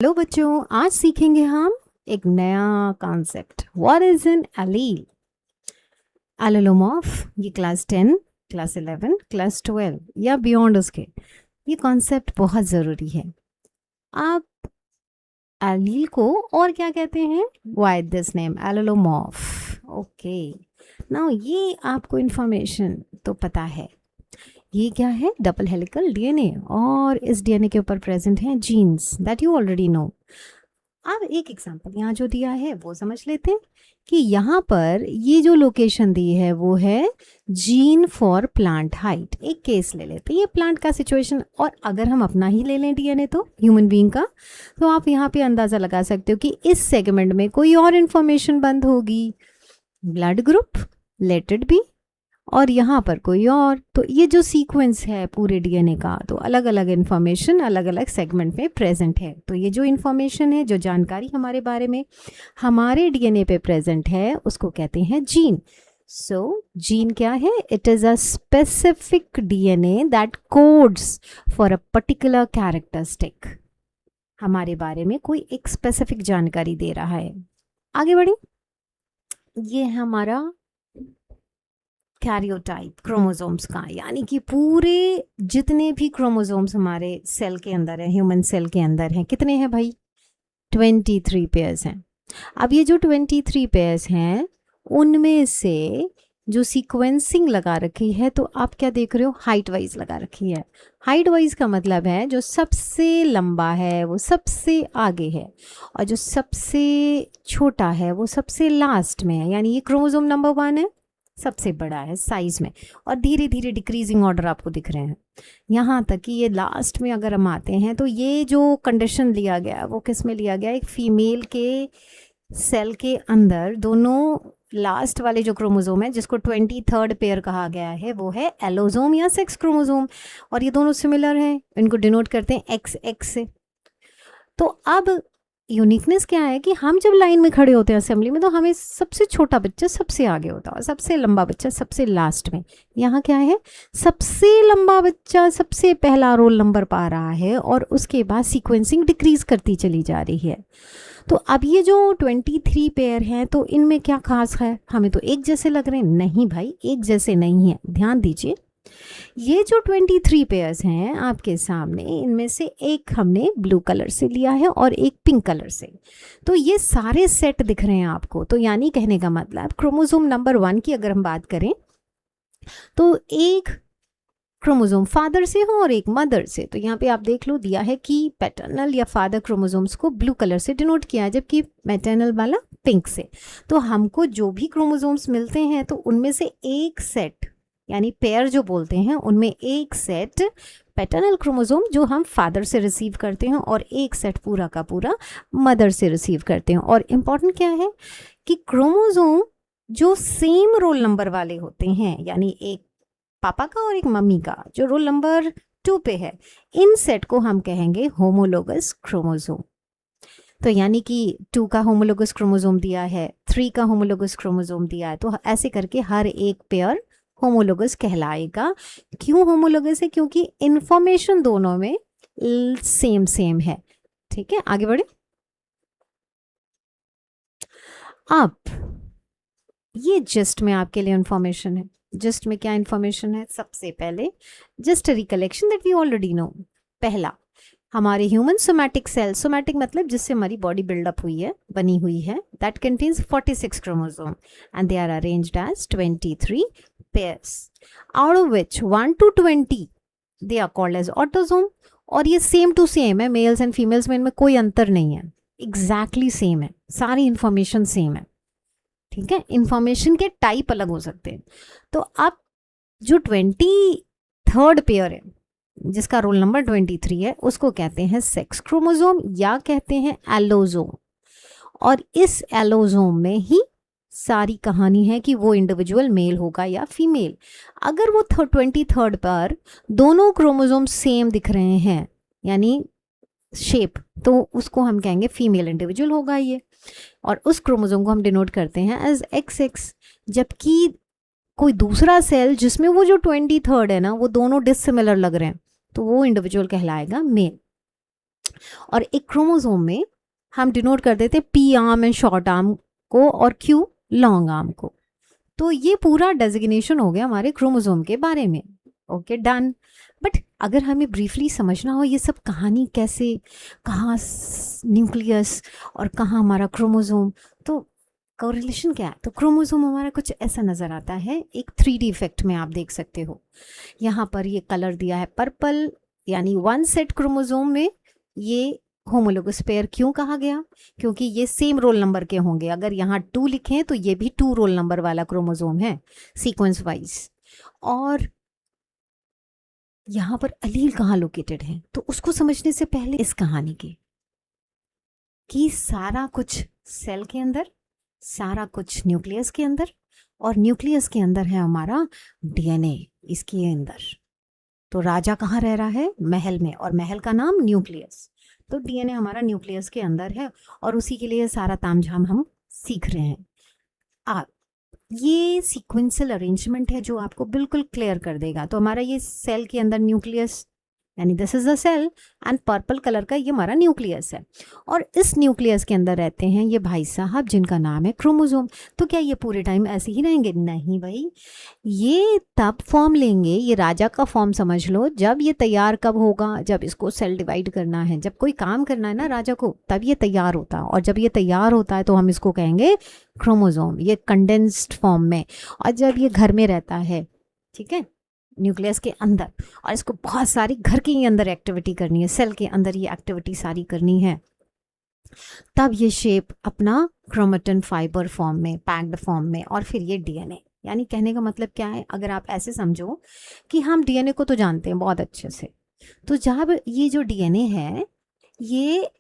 Hello बच्चों, आज सीखेंगे हम एक नया concept. What is an allele? Allelomorph, ये क्लास 10, क्लास 11, क्लास 12 या बियॉन्ड उसके, ये कॉन्सेप्ट बहुत ज़रूरी है। आप एलील को और क्या कहते हैं? Why this name allelomorph? Okay, now ये आपको इंफॉर्मेशन तो पता है। ये क्या है? डबल हेलिकल डीएनए, और इस डीएनए के ऊपर प्रेजेंट हैं genes that you already know. अब एक एग्जांपल यहाँ जो दिया है वो समझ लेते हैं कि यहाँ पर ये जो लोकेशन दी है वो है जीन फॉर प्लांट हाइट। एक केस ले लेते हैं, ये प्लांट का सिचुएशन, और अगर हम अपना ही ले लें डीएनए तो ह्यूमन बीइंग का, तो आप यहाँ पे अंदाज़ा लगा सकते हो कि इस सेगमेंट में कोई और इन्फॉर्मेशन बंद होगी। Blood group, let it be, और यहाँ पर कोई और। तो ये जो सीक्वेंस है पूरे डीएनए का, तो अलग अलग इन्फॉर्मेशन अलग अलग सेगमेंट में प्रेजेंट है। तो ये जो इन्फॉर्मेशन है, जो जानकारी हमारे बारे में हमारे डीएनए पे प्रेजेंट है, उसको कहते हैं जीन। सो जीन क्या है? It is a specific DNA that codes for a particular characteristic. हमारे बारे में कोई एक स्पेसिफिक जानकारी दे रहा है। आगे बढ़े, ये हमारा कैरियोटाइप क्रोमोसोम्स का, यानी कि पूरे जितने भी क्रोमोसोम्स हमारे सेल के अंदर है, ह्यूमन सेल के अंदर हैं, कितने हैं भाई? 23 पेयर्स हैं। अब ये जो 23 पेयर्स हैं, उनमें से जो सीक्वेंसिंग लगा रखी है, तो आप क्या देख रहे हो? हाइट वाइज लगा रखी है। हाइट वाइज का मतलब है जो सबसे लंबा है वो सबसे आगे है, और जो सबसे छोटा है वो सबसे लास्ट में है। यानी ये क्रोमोसोम नंबर 1 है, सबसे बड़ा है साइज में, और धीरे धीरे डिक्रीजिंग ऑर्डर आपको दिख रहे हैं, यहाँ तक कि ये लास्ट में अगर हम आते हैं तो ये जो कंडीशन लिया गया वो किस में लिया गया? एक फीमेल के सेल के अंदर दोनों लास्ट वाले जो क्रोमोसोम है, जिसको 23rd पेयर कहा गया है, वो है एलोसोम या सेक्स क्रोमोसोम, और ये दोनों सिमिलर हैं, इनको डिनोट करते हैं XX से। तो अब यूनिकनेस क्या है कि हम जब लाइन में खड़े होते हैं असेंबली में, तो हमें सबसे छोटा बच्चा सबसे आगे होता है और सबसे लंबा बच्चा सबसे लास्ट में। यहाँ क्या है? सबसे लंबा बच्चा सबसे पहला रोल नंबर पा रहा है, और उसके बाद सीक्वेंसिंग डिक्रीज करती चली जा रही है। तो अब ये जो 23 पेयर हैं, तो इनमें क्या खास है? हमें तो एक जैसे लग रहे हैं। नहीं भाई, एक जैसे नहीं है, ध्यान दीजिए। ये जो 23 पेयर्स हैं आपके सामने, इनमें से एक हमने ब्लू कलर से लिया है और एक पिंक कलर से। तो ये सारे सेट दिख रहे हैं आपको। तो यानी कहने का मतलब, क्रोमोसोम नंबर 1 की अगर हम बात करें, तो एक क्रोमोसोम फादर से हो और एक मदर से। तो यहाँ पे आप देख लो, दिया है कि पैटर्नल या फादर क्रोमोसोम्स को ब्लू कलर से डिनोट किया है, जबकि मैटर्नल वाला पिंक से। तो हमको जो भी क्रोमोसोम्स मिलते हैं, तो उनमें से एक सेट, यानी पेयर जो बोलते हैं, उनमें एक सेट पैटर्नल क्रोमोसोम जो हम फादर से रिसीव करते हैं, और एक सेट पूरा का पूरा मदर से रिसीव करते हैं। और इम्पॉर्टेंट क्या है कि क्रोमोसोम जो सेम रोल नंबर वाले होते हैं, यानी एक पापा का और एक मम्मी का जो रोल नंबर 2 पे है, इन सेट को हम कहेंगे होमोलोगस क्रोमोसोम। तो यानी कि 2 का होमोलोगस क्रोमोसोम दिया है, 3 का होमोलोगस क्रोमोसोम दिया है, तो ऐसे करके हर एक पेयर होमोलोगस कहलाएगा। क्यों होमोलोगस है? क्योंकि इंफॉर्मेशन दोनों में सेम सेम है। ठीक है, आगे बढ़े। अब ये जस्ट में आपके लिए इंफॉर्मेशन है। जस्ट में क्या इंफॉर्मेशन है? सबसे पहले just recollection that we already know. पहला, हमारे ह्यूमन सोमैटिक सेल, सोमैटिक मतलब जिससे हमारी बॉडी बिल्डअप हुई है, बनी हुई है, that contains 46 chromosome and they are arranged as 23 pairs, out of which 1 to 20 they are called as autosome. और ये सेम टू सेम है, मेल्स एंड फीमेल्स में इनमें कोई अंतर नहीं है, एग्जैक्टली सेम है, सारी इंफॉर्मेशन सेम है। ठीक है, इंफॉर्मेशन के टाइप अलग हो सकते हैं। तो अब जो 23rd पेयर है, जिसका रोल नंबर 23 है, उसको कहते हैं सेक्स क्रोमोसोम या कहते हैं एलोसोम। और इस एलोसोम में ही सारी कहानी है कि वो इंडिविजुअल मेल होगा या फीमेल। अगर वो 23rd पर दोनों क्रोमोसोम सेम दिख रहे हैं, यानी शेप, तो उसको हम कहेंगे फीमेल इंडिविजुअल होगा ये, और उस क्रोमोसोम को हम डिनोट करते हैं एज XX। जबकि कोई दूसरा सेल जिसमें वो जो 23rd है ना, वो दोनों डिसिमिलर लग रहे हैं, तो वो इंडिविजुअल कहलाएगा मेल। और एक क्रोमोसोम में हम डिनोट कर देते P arm and short arm को और क्यू लॉन्ग आर्म को। तो ये पूरा डेजिग्नेशन हो गया हमारे क्रोमोसोम के बारे में। Okay done. बट अगर हमें ब्रीफली समझना हो ये सब कहानी कैसे, कहाँ न्यूक्लियस और कहाँ हमारा क्रोमोसोम, तो कोरिलेशन क्या है? तो क्रोमोसोम हमारा कुछ ऐसा नज़र आता है, एक 3D इफेक्ट में आप देख सकते हो। यहाँ पर ये कलर दिया है पर्पल, यानी वन सेट क्रोमोसोम में ये होमोलोगस पेयर क्यों कहा गया? क्योंकि ये सेम रोल नंबर के होंगे। अगर यहाँ 2 लिखें तो ये भी 2 रोल नंबर वाला क्रोमोसोम है सीक्वेंस वाइज। और यहाँ पर अलील कहाँ लोकेटेड है, तो उसको समझने से पहले इस कहानी के कि सारा कुछ सेल के अंदर, सारा कुछ न्यूक्लियस के अंदर, और न्यूक्लियस के अंदर है हमारा डीएनए इसके अंदर। तो राजा कहाँ रह रहा है? महल में, और महल का नाम न्यूक्लियस। तो डीएनए हमारा न्यूक्लियस के अंदर है और उसी के लिए सारा तामझाम हम सीख रहे हैं। ये सीक्वेंशियल अरेंजमेंट है जो आपको बिल्कुल क्लियर कर देगा। तो हमारा ये सेल के अंदर न्यूक्लियस, यानी this is a cell and purple colour का ये हमारा न्यूक्लियस है, और इस न्यूक्लियस के अंदर रहते हैं ये भाई साहब जिनका नाम है क्रोमोसोम। तो क्या ये पूरे टाइम ऐसे ही रहेंगे? नहीं भाई, ये तब फॉर्म लेंगे, ये राजा का फॉर्म समझ लो, जब ये तैयार कब होगा? जब इसको सेल डिवाइड करना है, जब कोई काम करना है ना राजा को, तब ये तैयार होता है। और जब ये तैयार होता है तो हम इसको कहेंगे क्रोमोसोम, ये कंडेंस्ड फॉर्म में। और जब ये घर में रहता है, ठीक है, न्यूक्लियस के अंदर, और इसको बहुत सारी घर के ही अंदर एक्टिविटी करनी है, सेल के अंदर ये एक्टिविटी सारी करनी है, तब ये शेप अपना क्रोमेटिन फाइबर फॉर्म में, पैक्ड फॉर्म में, और फिर ये डीएनए। यानी कहने का मतलब क्या है? अगर आप ऐसे समझो कि हम डीएनए को तो जानते हैं बहुत अच्छे से, तो जब ये जो डीएनए है ये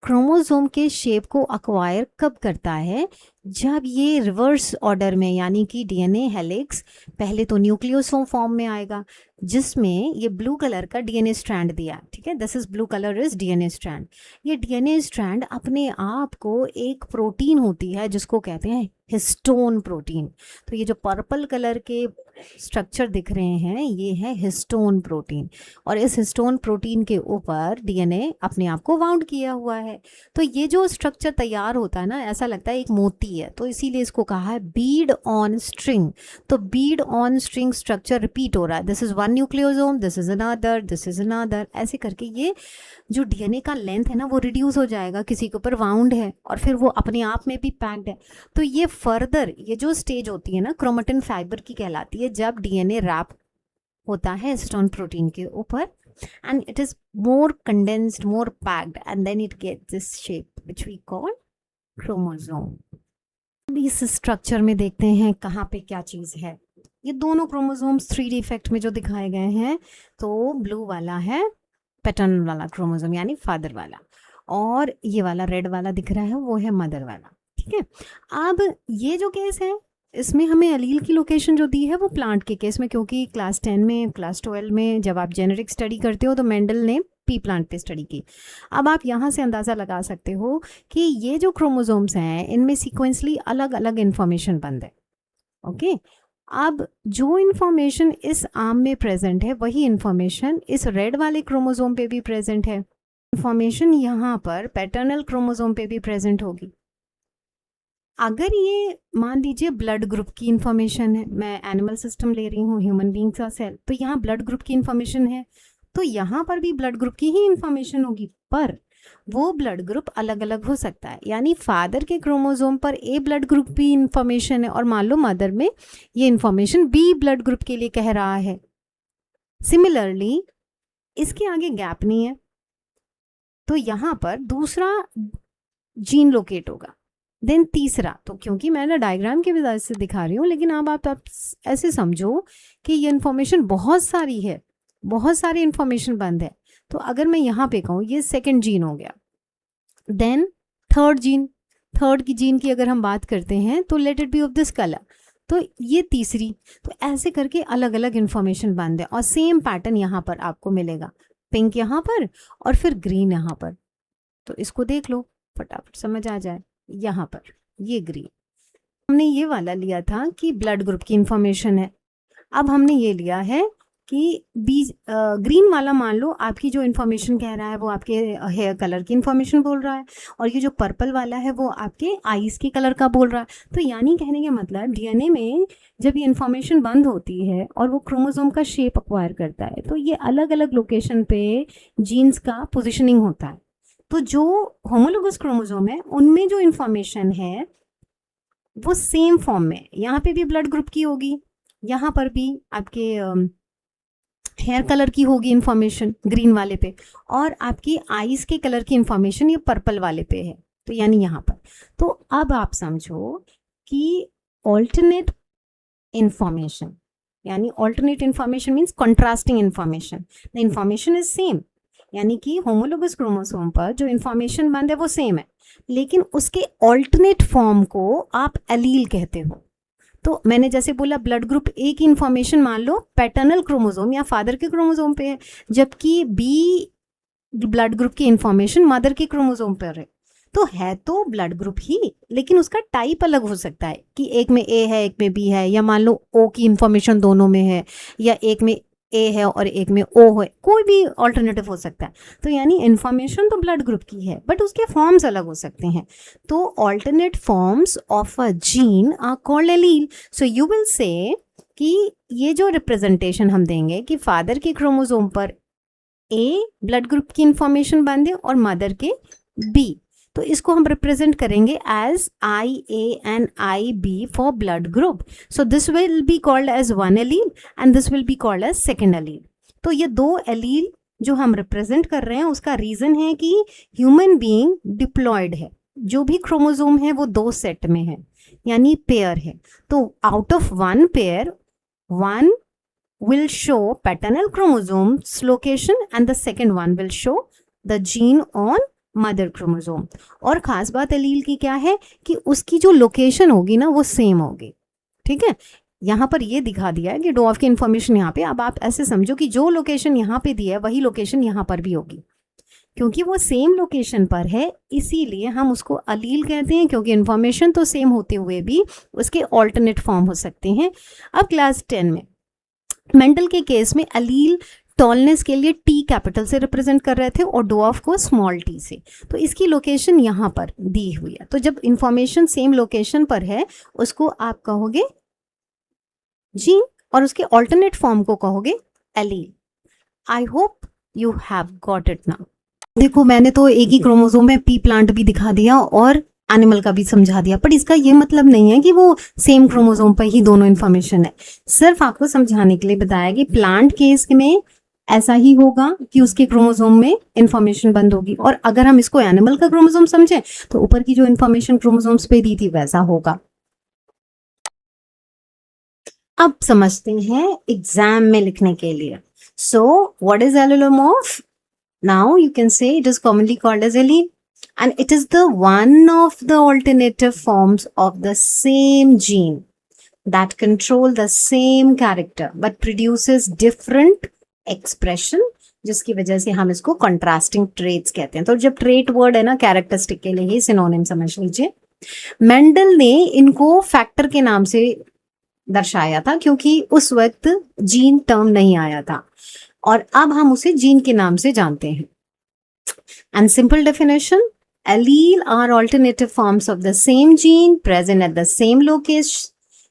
क्रोमोसोम के शेप को अक्वायर कब करता है? जब ये रिवर्स ऑर्डर में, यानी कि डीएनए हेलिक्स पहले तो न्यूक्लियोसोम फॉर्म में आएगा जिसमें ये ब्लू कलर का डीएनए स्ट्रैंड दिया, ठीक है, this is blue colour is DNA strand. ये डीएनए स्ट्रैंड अपने आप को एक प्रोटीन होती है जिसको कहते हैं हिस्टोन प्रोटीन। तो ये जो पर्पल कलर के स्ट्रक्चर दिख रहे हैं ये है हिस्टोन प्रोटीन, और इस हिस्टोन प्रोटीन के ऊपर डीएनए अपने आप को वाउंड किया हुआ है। तो ये जो स्ट्रक्चर तैयार होता है ना, ऐसा लगता है एक मोती है, तो इसीलिए इसको कहा है बीड ऑन स्ट्रिंग। तो bead on string structure repeat हो रहा है, this is one nucleosome, this is another, this is another, ऐसे करके ये जो डीएनए का लेंथ है ना वो रिड्यूस हो जाएगा, किसी के ऊपर वाउंड है और फिर वो अपने आप में भी पैक्ड है। तो ये फर्दर ये जो स्टेज होती है ना क्रोमेटिन फाइबर की कहलाती है, जब डीएनए रैप होता है हिस्टोन प्रोटीन के ऊपर, and it is more condensed, more packed, and then it gets this shape which we call chromosome. इस स्ट्रक्चर में देखते हैं कहाँ पे क्या चीज़ है। ये दोनों क्रोमोसोम्स 3D इफेक्ट में जो दिखाए गए हैं, तो ब्लू वाला है पैटर्नल वाला क्रोमोसोम यानी फादर वाला, और ये वाला रेड वाला दिख रहा है वो है मदर वाला, ठीक है। अब ये जो केस है इसमें हमें अलील की लोकेशन जो दी है वो प्लांट के केस में, क्योंकि क्लास 10 में, क्लास 12 में जब आप जेनेटिक स्टडी करते हो तो मेंडल ने पी प्लांट पे स्टडी की। अब आप यहाँ से अंदाज़ा लगा सकते हो कि ये जो क्रोमोसोम्स हैं इनमें सीक्वेंसली अलग अलग इन्फॉर्मेशन बंद है। ओके, अब जो इन्फॉर्मेशन इस आर्म में प्रेजेंट है वही इन्फॉर्मेशन इस रेड वाले क्रोमोसोम पे भी प्रेजेंट है। इन्फॉर्मेशन यहाँ पर पैटर्नल क्रोमोसोम पे भी प्रेजेंट होगी। अगर ये मान लीजिए ब्लड ग्रुप की इंफॉर्मेशन है, मैं एनिमल सिस्टम ले रही हूँ, ह्यूमन बींग का सेल, तो यहाँ ब्लड ग्रुप की इंफॉर्मेशन है, तो यहाँ पर भी ब्लड ग्रुप की ही इंफॉर्मेशन होगी, पर वो ब्लड ग्रुप अलग अलग हो सकता है। यानी फादर के क्रोमोसोम पर ए ब्लड ग्रुप की इंफॉर्मेशन है और मान लो मदर में ये इंफॉर्मेशन बी ब्लड ग्रुप के लिए कह रहा है। सिमिलरली इसके आगे गैप नहीं है, तो यहाँ पर दूसरा जीन लोकेट होगा, देन तीसरा। तो क्योंकि मैं ना डायग्राम की वजह से दिखा रही हूँ, लेकिन अब आप ऐसे समझो कि ये इन्फॉर्मेशन बहुत सारी है, बहुत सारी इन्फॉर्मेशन बंद है। तो अगर मैं यहाँ पे कहूँ ये सेकंड जीन हो गया, देन थर्ड जीन, थर्ड की जीन की अगर हम बात करते हैं तो let it be of this colour, तो ये तीसरी। तो ऐसे करके अलग अलग इन्फॉर्मेशन बंद है, और सेम पैटर्न यहाँ पर आपको मिलेगा, पिंक यहाँ पर और फिर ग्रीन यहाँ पर। तो इसको देख लो फटाफट समझ आ जाए। यहाँ पर ये ग्रीन, हमने ये वाला लिया था कि ब्लड ग्रुप की इंफॉर्मेशन है, अब हमने ये लिया है कि बीज ग्रीन वाला मान लो आपकी जो इन्फॉर्मेशन कह रहा है वो आपके हेयर कलर की इन्फॉर्मेशन बोल रहा है, और ये जो पर्पल वाला है वो आपके आईज के कलर का बोल रहा है। तो यानी कहने का मतलब डीएनए में जब ये इन्फॉर्मेशन बंद होती है और वो क्रोमोसोम का शेप अक्वायर करता है, तो ये अलग अलग लोकेशन पे जीन्स का पोजिशनिंग होता है। तो जो होमोलोगस क्रोमोसोम है उनमें जो इन्फॉर्मेशन है वो सेम फॉर्म में, यहाँ पे भी ब्लड ग्रुप की होगी, यहाँ पर भी आपके हेयर कलर की होगी इंफॉर्मेशन ग्रीन वाले पे, और आपकी आईज के कलर की इंफॉर्मेशन ये पर्पल वाले पे है, तो यानी यहाँ पर। तो अब आप समझो कि ऑल्टरनेट इंफॉर्मेशन, यानी alternate information means contrasting information, the information is same, यानी कि होमोलोगस क्रोमोसोम पर जो इंफॉर्मेशन बंद है वो सेम है, लेकिन उसके ऑल्टरनेट फॉर्म को आप एलील कहते हो। तो मैंने जैसे बोला ब्लड ग्रुप ए की इंफॉर्मेशन मान लो पैटर्नल क्रोमोसोम या फादर के क्रोमोसोम पे है, जबकि बी ब्लड ग्रुप की इंफॉर्मेशन मदर के क्रोमोसोम पर है। तो है तो ब्लड ग्रुप ही, लेकिन उसका टाइप अलग हो सकता है कि एक में ए है एक में बी है, या मान लो ओ की इंफॉर्मेशन दोनों में है, या एक में ए है और एक में ओ है, कोई भी ऑल्टरनेटिव हो सकता है। तो यानी इंफॉर्मेशन तो ब्लड ग्रुप की है बट उसके फॉर्म्स अलग हो सकते हैं। तो alternate forms of a gene are called allele. So you will say कि ये जो रिप्रेजेंटेशन हम देंगे कि फादर के क्रोमोसोम पर ए ब्लड ग्रुप की इंफॉर्मेशन बंद है और मदर के बी, तो इसको हम रिप्रेजेंट करेंगे as IA and IB for blood group. So this will be called as one allele and this will be called as second allele. तो ये दो एलील जो हम रिप्रेजेंट कर रहे हैं उसका रीजन है कि ह्यूमन बीइंग डिप्लॉयड है, जो भी क्रोमोसोम है वो दो सेट में है, यानी पेयर है। तो out of one pair, one will show paternal chromosome's location and the second one will show the gene on mother chromosome। और खास बात एलील की क्या है कि उसकी जो लोकेशन होगी ना वो सेम होगी। ठीक है, यहाँ पर ये दिखा दिया है कि डॉफ की इंफॉर्मेशन यहाँ पे, अब आप ऐसे समझो कि जो लोकेशन यहाँ पे दी है वही लोकेशन यहाँ पर भी होगी, क्योंकि वो सेम लोकेशन पर है इसीलिए हम उसको अलील कहते हैं, क्योंकि इंफॉर्मेशन तो सेम होते हुए भी उसके ऑल्टरनेट फॉर्म हो सकते हैं। अब क्लास 10 में मेंडल के केस में अलील टॉलनेस के लिए टी कैपिटल से रिप्रेजेंट कर रहे थे और डॉफ को स्मॉल टी से, तो इसकी लोकेशन यहाँ पर दी हुई है। तो जब इंफॉर्मेशन सेम लोकेशन पर है उसको आप कहोगे जीन और उसके ऑल्टरनेट फॉर्म को कहोगे allele. I hope you have got it now. देखो मैंने तो एक ही क्रोमोसोम में पी प्लांट भी दिखा दिया और एनिमल का भी समझा दिया, पर इसका ये मतलब नहीं है कि वो सेम क्रोमोसोम पर ही दोनों इन्फॉर्मेशन है। सिर्फ आपको समझाने के लिए बताया कि प्लांट केस में ऐसा ही होगा कि उसके क्रोमोसोम में इंफॉर्मेशन बंद होगी, और अगर हम इसको एनिमल का क्रोमोसोम समझे तो ऊपर की जो इंफॉर्मेशन क्रोमोसोम्स पे दी थी वैसा होगा। अब समझते हैं एग्जाम में लिखने के लिए। So what is allelomorph? Now you can say it is commonly called as allele, and it is the one of the alternative forms of the same gene that control the same character but produces different expression, जिसकी वजह से हम इसको contrasting traits कहते हैं। तो जब trait word है ना characteristic के लिए ही synonym समझ लीजिए। मेंडल ने इनको फैक्टर के नाम से दर्शाया था क्योंकि उस वक्त जीन टर्म नहीं आया था, और अब हम उसे जीन के नाम से जानते हैं। And simple definition, allele are alternative forms of the same gene present at the same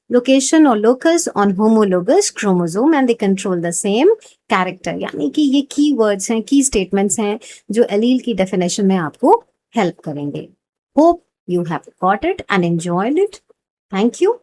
location or locus on homologous chromosome and they control the same character। यानी कि ये की वर्ड्स हैं, की स्टेटमेंट्स हैं जो allele की definition में आपको हेल्प करेंगे। Hope you have got it and enjoyed it. Thank you.